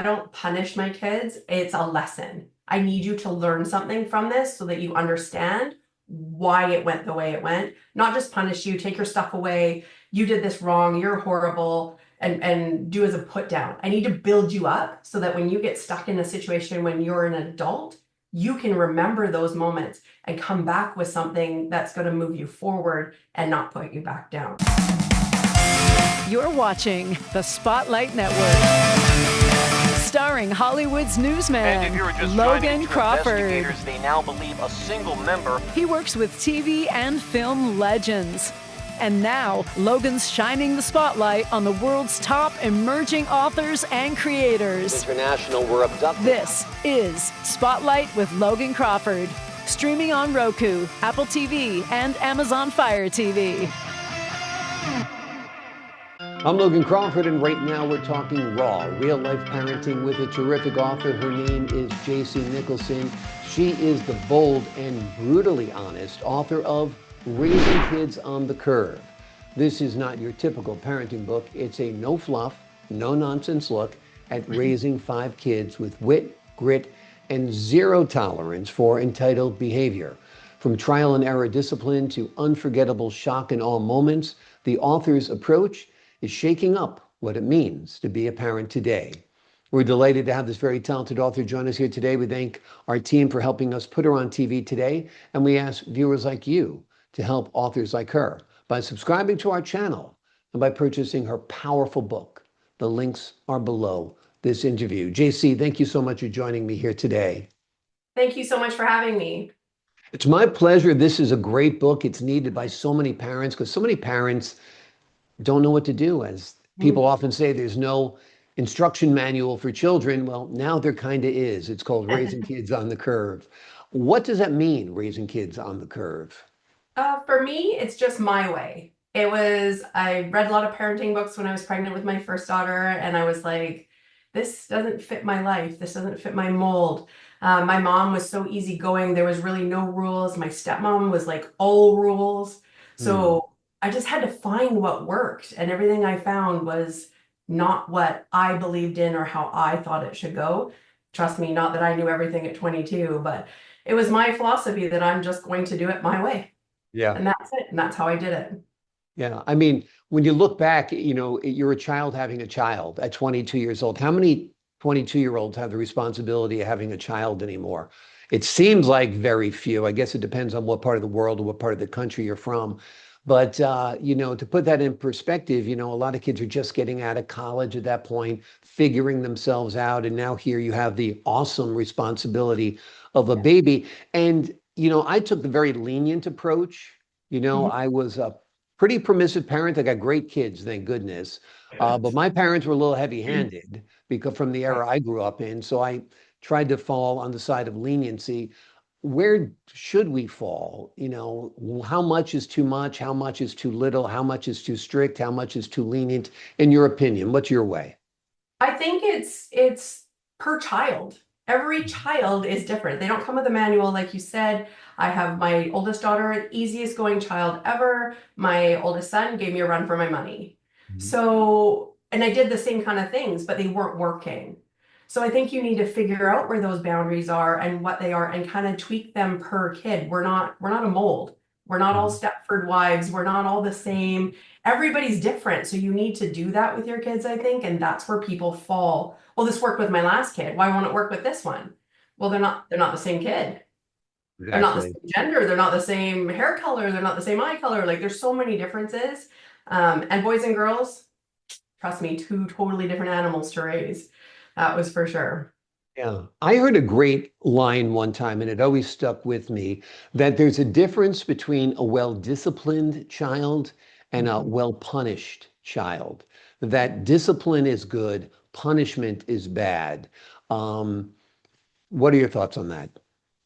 don't punish my kids. It's a lesson. I need you to learn something from this so that you understand why it went the way it went. Not just punish you, take your stuff away. You did this wrong. You're horrible. And do as a put down. I need to build you up so that when you get stuck in a situation when you're an adult, you can remember those moments and come back with something that's going to move you forward and not put you back down. You're watching the Spotlight Network, starring Hollywood's newsman, Logan Crawford. They now believe a single member. He works with TV and film legends. And now, Logan's shining the spotlight on the world's top emerging authors and creators. International were abducted. This is Spotlight with Logan Crawford, streaming on Roku, Apple TV, and Amazon Fire TV. I'm Logan Crawford, and right now we're talking raw, real-life parenting with a terrific author. Her name is J.C. Nikilsen. She is the bold and brutally honest author of Raising Kids on the Curve. This is not your typical parenting book. It's a no-fluff, no-nonsense look at raising 5 kids with wit, grit, and zero tolerance for entitled behavior. From trial and error discipline to unforgettable shock and awe moments, the author's approach is shaking up what it means to be a parent today. We're delighted to have this very talented author join us here today. We thank our team for helping us put her on TV today, and we ask viewers like you to help authors like her by subscribing to our channel and by purchasing her powerful book. The links are below this interview. JC, thank you so much for joining me here today. Thank you so much for having me. It's my pleasure. This is a great book. It's needed by so many parents because so many parents don't know what to do. As people often say, there's no instruction manual for children. Well, now there kind of is. It's called Raising Kids on the Curve. What does that mean, raising kids on the curve? For me, it's just my way. I read a lot of parenting books when I was pregnant with my first daughter, and I was like, this doesn't fit my life. This doesn't fit my mold. My mom was so easygoing. There was really no rules. My stepmom was like all rules. So I just had to find what worked, and everything I found was not what I believed in or how I thought it should go. Trust me, not that I knew everything at 22, but it was my philosophy that I'm just going to do it my way. Yeah. And that's it. And that's how I did it. Yeah. I mean, when you look back, you know, you're a child having a child at 22 years old. How many 22-year-olds have the responsibility of having a child anymore? It seems like very few. I guess it depends on what part of the world or what part of the country you're from. But, you know, to put that in perspective, you know, a lot of kids are just getting out of college at that point, figuring themselves out. And now here you have the awesome responsibility of a baby. And, you know, I took the very lenient approach. You know, I was a pretty permissive parent. I got great kids, thank goodness. But my parents were a little heavy-handed because from the era I grew up in. So I tried to fall on the side of leniency. Where should we fall? You know, how much is too much? How much is too little? How much is too strict? How much is too lenient? In your opinion, what's your way? I think it's per child. Every child is different. They don't come with a manual, like you said. I have my oldest daughter, easiest going child ever. My oldest son gave me a run for my money. So, and I did the same kind of things, but they weren't working. So I think you need to figure out where those boundaries are and what they are and kind of tweak them per kid. We're not a mold. We're not all Stepford wives. We're not all the same. Everybody's different. So you need to do that with your kids, I think. And that's where people fall. Well, this worked with my last kid. Why won't it work with this one? Well, they're not the same kid. Exactly. They're not the same gender. They're not the same hair color. They're not the same eye color. Like there's so many differences. And boys and girls, trust me, 2 totally different animals to raise. That was for sure. Yeah. I heard a great line one time, and it always stuck with me, that there's a difference between a well-disciplined child and a well-punished child. That discipline is good, punishment is bad. What are your thoughts on that?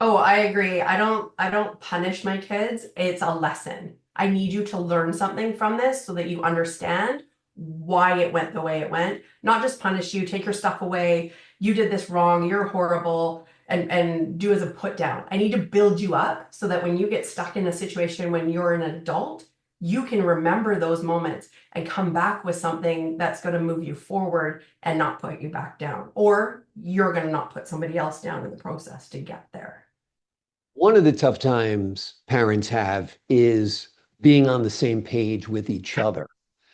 Oh, I agree. I don't punish my kids. It's a lesson. I need you to learn something from this so that you understand why it went the way it went. Not just punish you, take your stuff away. You did this wrong. You're horrible. And do as a put down. I need to build you up so that when you get stuck in a situation when you're an adult, you can remember those moments and come back with something that's going to move you forward and not put you back down, or you're going to not put somebody else down in the process to get there. One of the tough times parents have is being on the same page with each other.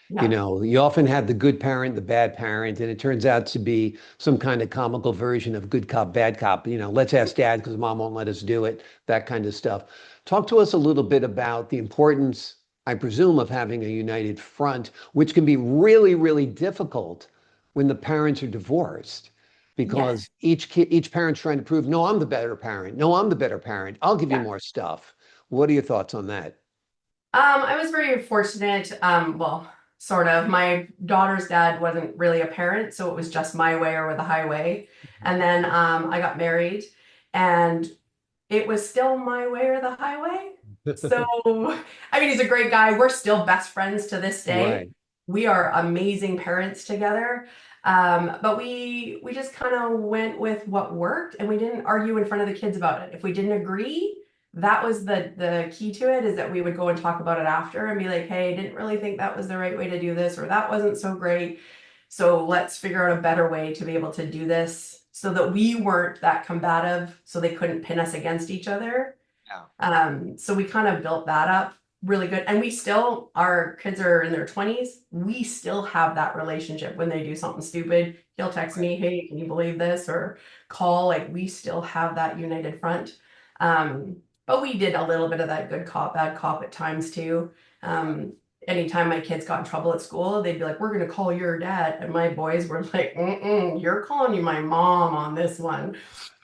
You Yeah. know, you often have the good parent, the bad parent, and it turns out to be some kind of comical version of good cop, bad cop. You know, let's ask dad because mom won't let us do it, that kind of stuff. Talk to us a little bit about the importance, I presume, of having a united front, which can be really, really difficult when the parents are divorced because Yes. each parent's trying to prove, no, I'm the better parent. No, I'm the better parent. I'll give you Yeah. more stuff. What are your thoughts on that? I was very fortunate. Well, sort of. My daughter's dad wasn't really a parent, so it was just my way or the highway. And then I got married, and it was still my way or the highway. So, I mean, he's a great guy. We're still best friends to this day. Right. We are amazing parents together. But we just kind of went with what worked, and we didn't argue in front of the kids about it. If we didn't agree, that was the key to it, is that we would go and talk about it after and be like, hey, I didn't really think that was the right way to do this, or that wasn't so great. So let's figure out a better way to be able to do this so that we weren't that combative, so they couldn't pin us against each other. So we kind of built that up really good. And we still, our kids are in their 20s. We still have that relationship. When they do something stupid, he'll text me, hey, can you believe this? Or call, like, we still have that united front. But we did a little bit of that good cop, bad cop at times too. Anytime my kids got in trouble at school, they'd be like, we're going to call your dad. And my boys were like, you're calling you my mom on this one.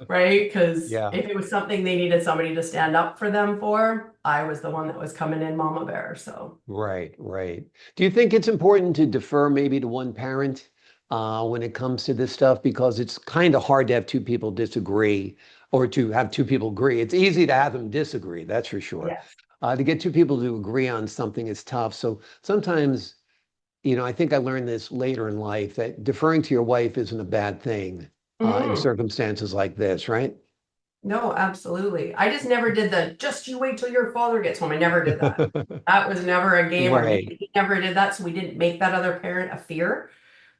Right? Because Yeah. if it was something they needed somebody to stand up for them for, I was the one that was coming in mama bear. So Right, right. Do you think it's important to defer maybe to one parent when it comes to this stuff? Because it's kind of hard to have two people disagree or to have two people agree. It's easy to have them disagree, that's for sure. yes. To get two people to agree on something is tough. So sometimes, you know, I think I learned this later in life that deferring to your wife isn't a bad thing in Mhm. circumstances like this, right? No, absolutely. I just never did the just you wait till your father gets home. I never did that. That was never a game, or Right. he never did that. So we didn't make that other parent a fear.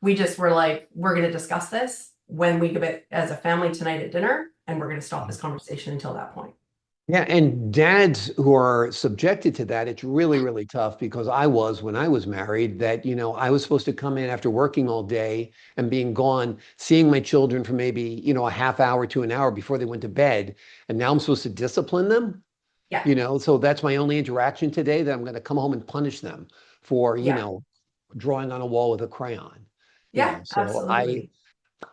We just were like, we're going to discuss this when we get as a family tonight at dinner, and we're going to stop this conversation until that point. Yeah, and dads who are subjected to that, it's really, really tough because I was, when I was married, that, you know, I was supposed to come in after working all day and being gone, seeing my children for maybe, you know, a half hour to an hour before they went to bed. And now I'm supposed to discipline them, Yeah. you know, so that's my only interaction today, that I'm going to come home and punish them for, you Yeah. know, drawing on a wall with a crayon, you Yeah. know. So Absolutely.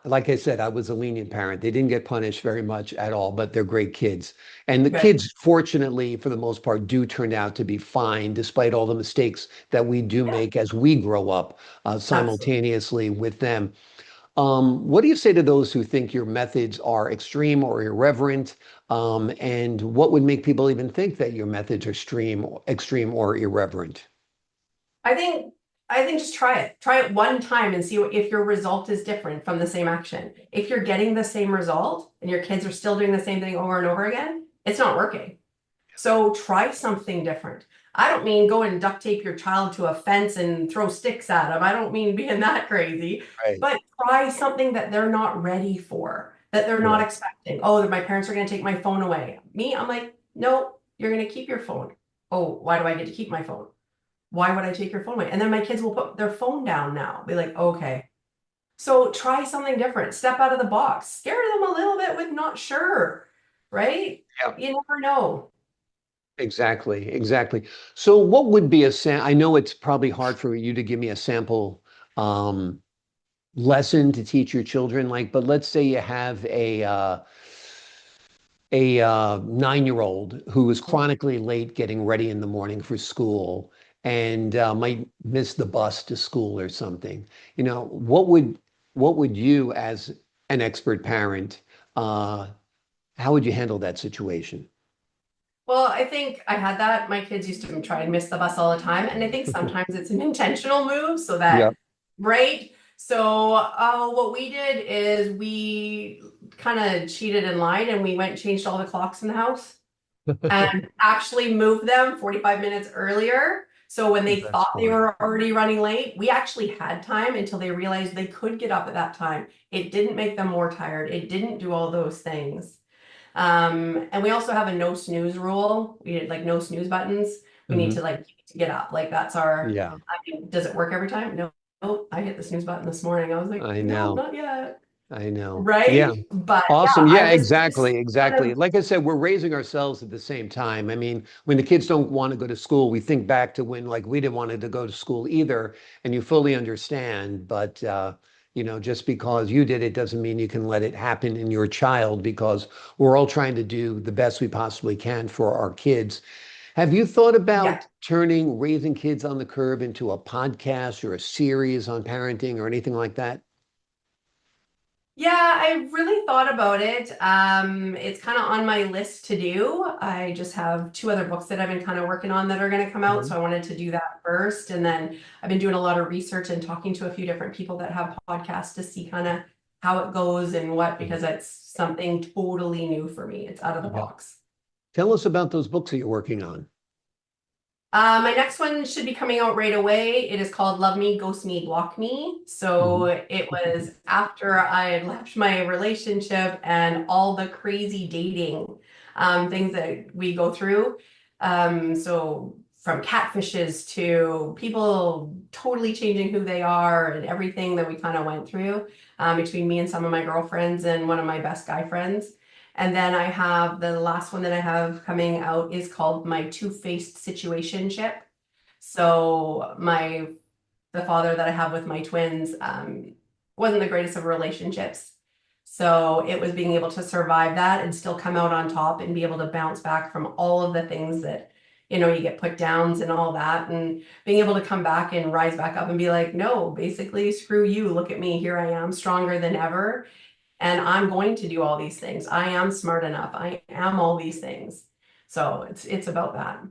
like I said, I was a lenient parent. They didn't get punished very much at all, but they're great kids. And the Good. kids, fortunately, for the most part, do turn out to be fine, despite all the mistakes that we do Yeah. make as we grow up Absolutely. simultaneously with them. What do you say to those who think your methods are extreme or irreverent? And what would make people even think that your methods are extreme or irreverent? I think I think just try it. Try it one time and see if your result is different from the same action. If you're getting the same result and your kids are still doing the same thing over and over again, it's not working. So try something different. I don't mean go and duct tape your child to a fence and throw sticks at them. I don't mean being that crazy, Right. but try something that they're not ready for, that they're not Yeah. expecting. Oh, my parents are going to take my phone away. Me, I'm like, no, you're going to keep your phone. Oh, why do I get to keep my phone? Why would I take your phone away? And then my kids will put their phone down now. Be like, okay. So try something different. Step out of the box. Scare them a little bit with not sure, right? Yeah. You never know. Exactly, exactly. So what would be I know it's probably hard for you to give me a sample um, lesson to teach your children, like, but let's say you have a 9-year-old who is chronically late getting ready in the morning for school and might miss the bus to school or something. You know, what would you, as an expert parent, uh, how would you handle that situation? Well, I think I had that. My kids used to try and miss the bus all the time. And I think sometimes it's an intentional move so Yeah. that, right? So what we did is we kind of cheated and lied, and we went and changed all the clocks in the house and actually moved them 45 minutes earlier. So when they That's thought they funny. were already running late, we actually had time until they realized they could get up at that time. It didn't make them more tired. It didn't do all those things. And we also have a no snooze rule. We did like no snooze buttons. We need Mhm. to like get up. Like that's our, Yeah, I mean, does it work every time? No, no, I hit the snooze button this morning. I was like, I no, know. not yet. I know. Yeah. Right? But Awesome. yeah, Yeah, I was just exactly. kind Exactly. of, Like I said, we're raising ourselves at the same time. I mean, when the kids don't want to go to school, we think back to when like we didn't want to go to school either, and you fully understand. But just because you did it doesn't mean you can let it happen in your child because we're all trying to do the best we possibly can for our kids. Have you thought yeah. about turning Raising Kids on the Curve into a podcast or a series on parenting or anything like that? Yeah, I really thought about it. It's kind of on my list to do. I just have two other books that I've been kind of working on that are going to come out. Mhm. So I wanted to do that first. And then I've been doing a lot of research and talking to a few different people that have podcasts to see kind of how it goes and what, because it's something totally new for me. It's out of the Yeah. box. Tell us about those books that you're working on. My next one should be coming out right away. It is called Love Me, Ghost Me, Block Me. So Mhm. it was after I had left my relationship and all the crazy dating things that we go through. So from catfishes to people totally changing who they are and everything that we kind of went through between me and some of my girlfriends and one of my best guy friends. And then I have the last one that I have coming out is called My Two-Faced Situationship. So the father that I have with my twins wasn't the greatest of relationships. So it was being able to survive that and still come out on top and be able to bounce back from all of the things that, you get put downs and all that, and being able to come back and rise back up and be like, no, basically, screw you. Look at me. Here I am, stronger than ever. And I'm going to do all these things. I am smart enough. I am all these things. So it's about that.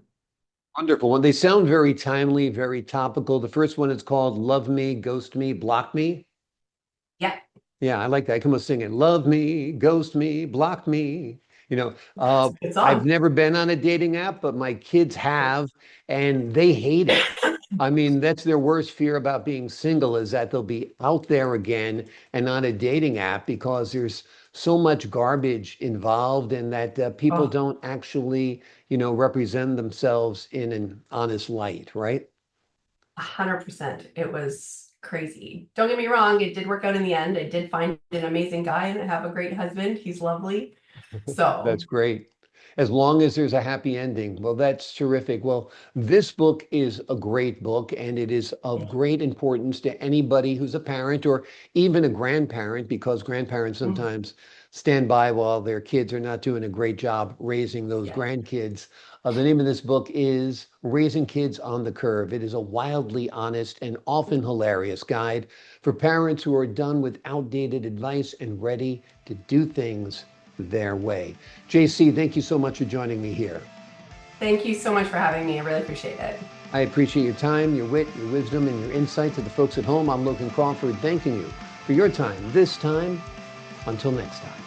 Wonderful. Well, they sound very timely, very topical. The first one is called Love Me, Ghost Me, Block Me. Yeah. Yeah, I like that. I can almost sing it. Love me, ghost me, block me. You know, It's uh, a good I've song. never been on a dating app, but my kids have, and they hate it. I mean, that's their worst fear about being single is that they'll be out there again and on a dating app because there's so much garbage involved and that people Oh, don't actually, represent themselves in an honest light, right? 100%. It was crazy. Don't get me wrong, it did work out in the end. I did find an amazing guy and I have a great husband. He's lovely. That's So, great. As long as there's a happy ending. Well, that's terrific. Well, this book is a great book, and it is of great importance to anybody who's a parent or even a grandparent, because grandparents mm, sometimes stand by while their kids are not doing a great job raising those yeah, grandkids. The name of this book is Raising Kids on the Curve. It is a wildly honest and often hilarious guide for parents who are done with outdated advice and ready to do things their way. JC, thank you so much for joining me here. thank you so much for having me. I really appreciate it. I appreciate your time, your wit, your wisdom, and your insight to the folks at home. I'm Logan Crawford, thanking you for your time this time. Until next time.